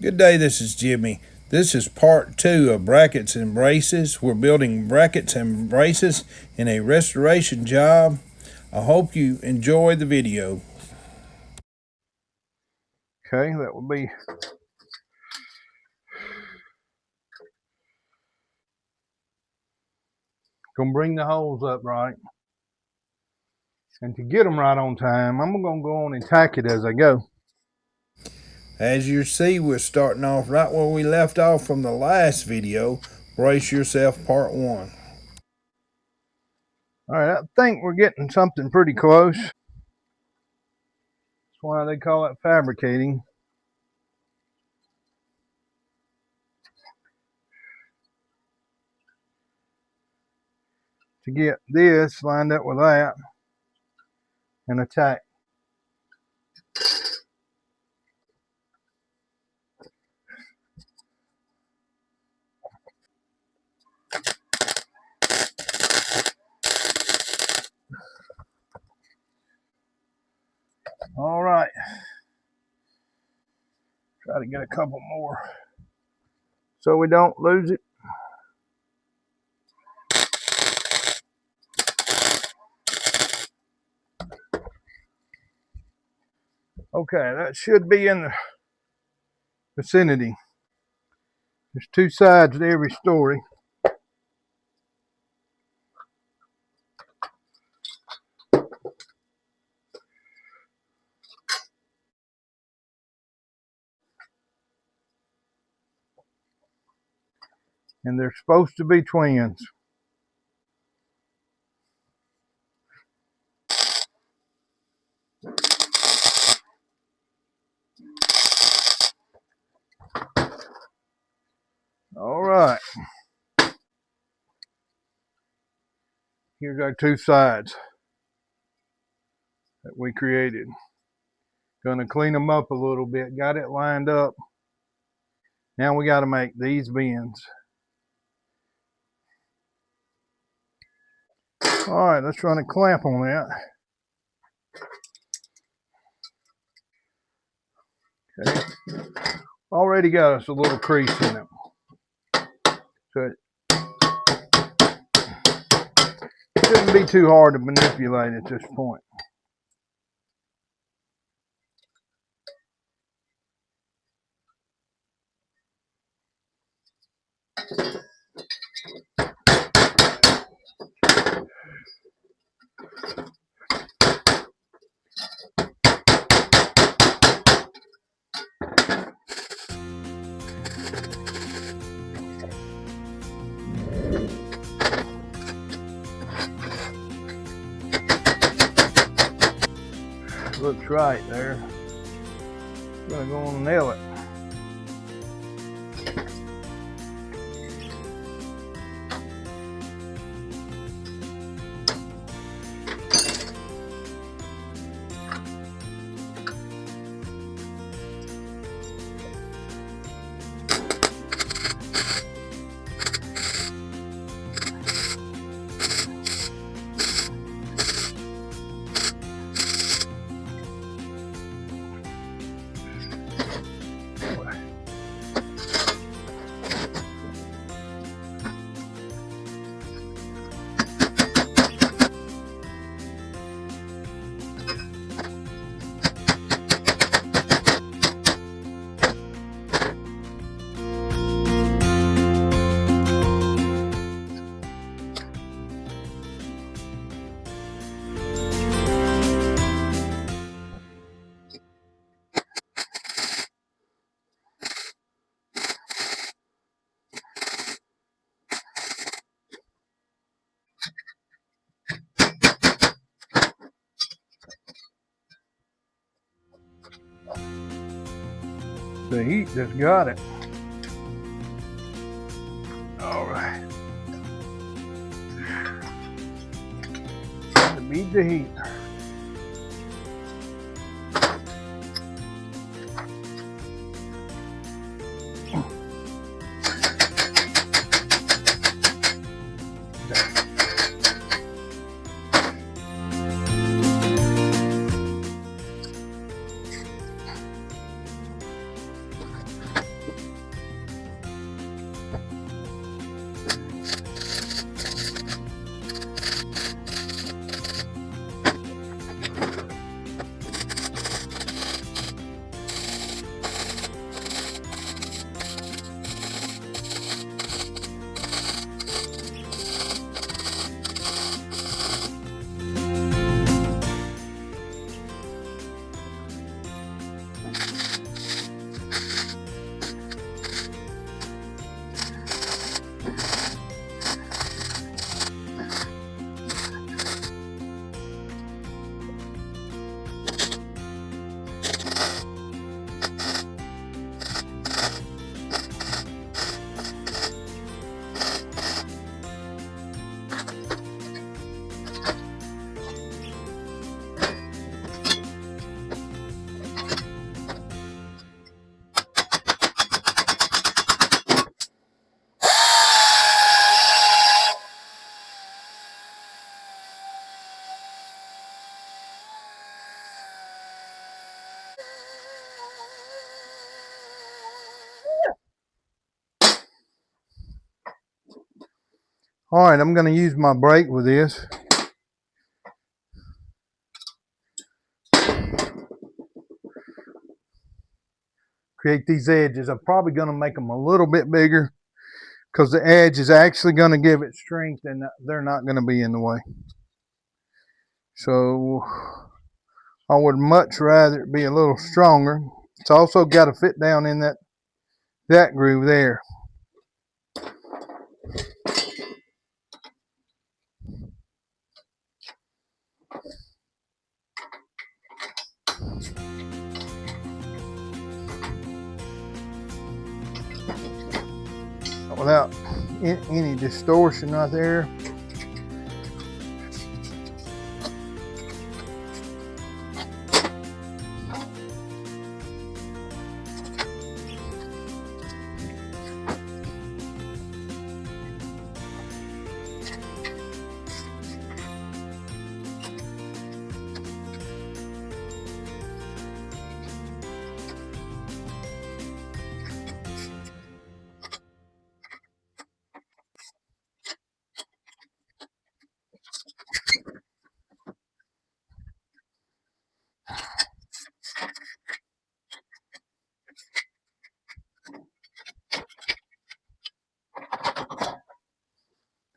Good day, this is Jimmy. This is part 2 of brackets and braces. We're building brackets and braces in a restoration job. I hope you enjoy the video. Okay, that would be gonna bring the holes up right. And to get them right on time, I'm gonna go on and tack it as I go. As you see, we're starting off right where we left off from the last video. Brace yourself, part 1. All right, I think we're getting something pretty close. That's why they call it fabricating. To get this lined up with that and a tack. All right. Try to get a couple more so we don't lose it. Okay, that should be in the vicinity. There's two sides to every story. And they're supposed to be twins. All right. Here's our two sides that we created. Gonna clean them up a little bit. Got it lined up. Now we got to make these bends. All right, let's run a clamp on that. Okay. Already got us a little crease in it. So it shouldn't be too hard to manipulate at this point. Looks right there. Gonna go on and nail it. The heat just got it. All right. Beat the heat. All right, I'm going to use my brake with this. Create these edges. I'm probably going to make them a little bit bigger because the edge is actually going to give it strength and they're not going to be in the way. So I would much rather it be a little stronger. It's also got to fit down in that groove there. Without any distortion right there.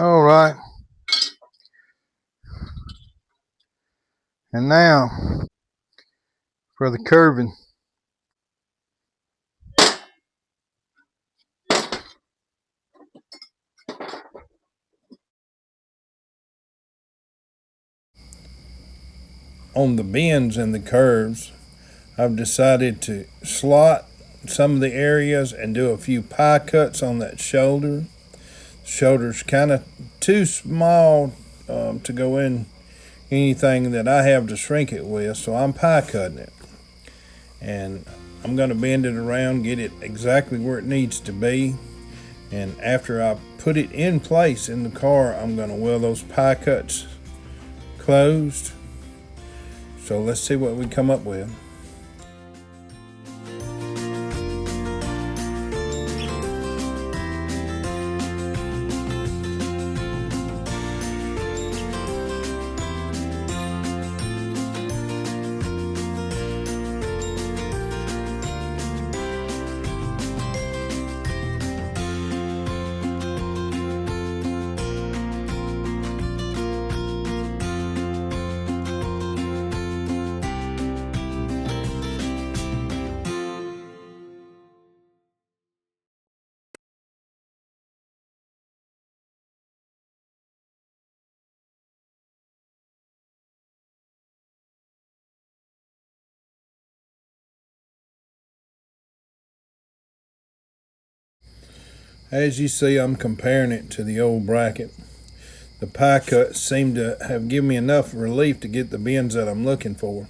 All right. And now for the curving. On the bends and the curves, I've decided to slot some of the areas and do a few pie cuts on that shoulder. Shoulder's kind of too small to go in anything that I have to shrink it with, so I'm pie cutting it. And I'm going to bend it around, get it exactly where it needs to be. And after I put it in place in the car, I'm going to weld those pie cuts closed. So let's see what we come up with. As you see, I'm comparing it to the old bracket. The pie cuts seem to have given me enough relief to get the bends that I'm looking for.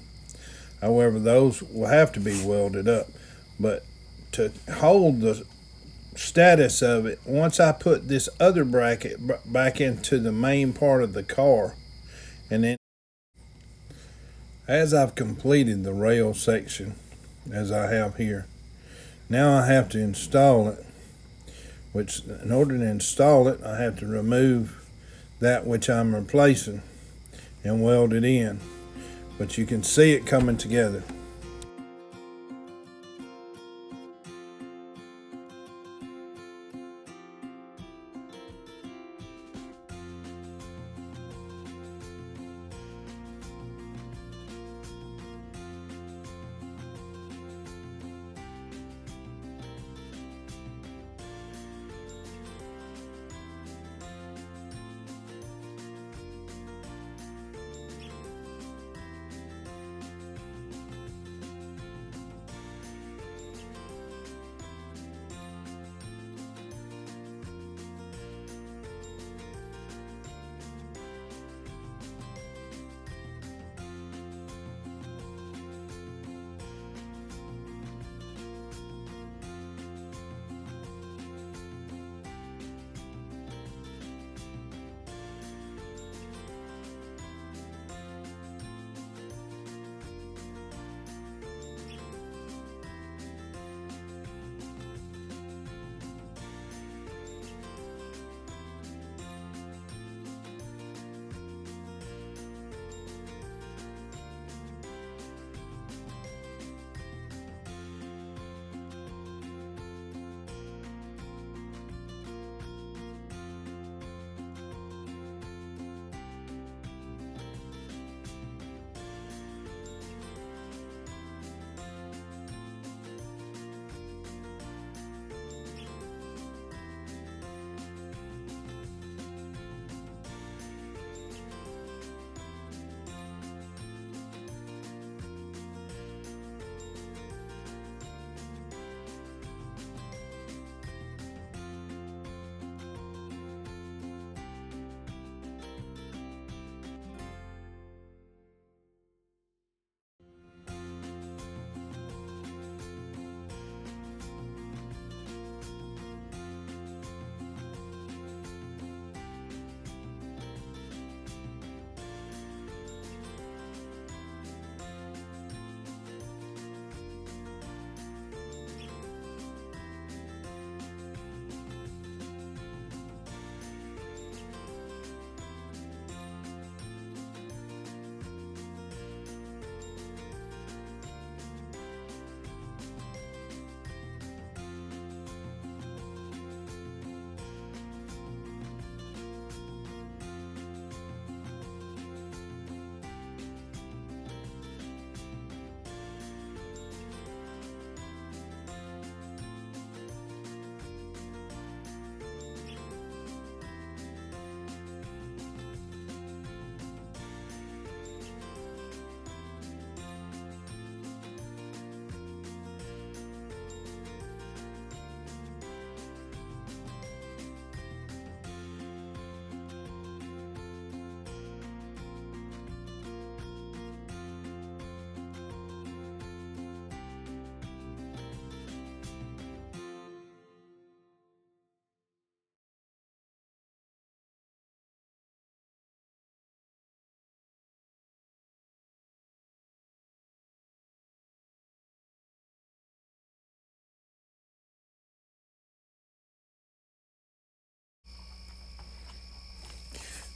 However, those will have to be welded up. But to hold the status of it, once I put this other bracket back into the main part of the car, and then as I've completed the rail section, as I have here, now I have to install it, which in order to install it, I have to remove that which I'm replacing and weld it in. But you can see it coming together.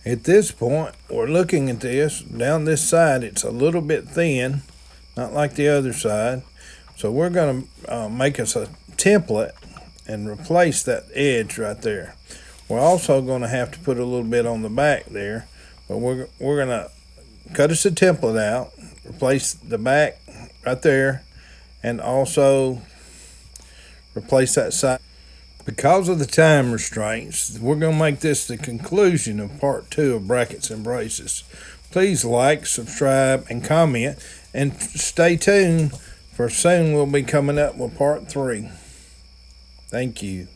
At this point, we're looking at this. Down this side, it's a little bit thin, not like the other side. So we're going to make us a template and replace that edge right there. We're also going to have to put a little bit on the back there, but we're going to cut us a template out, replace the back right there, and also replace that side. Because of the time restraints, we're going to make this the conclusion of part 2 of brackets and braces. Please like, subscribe, and comment, and stay tuned, for soon we'll be coming up with part 3. Thank you.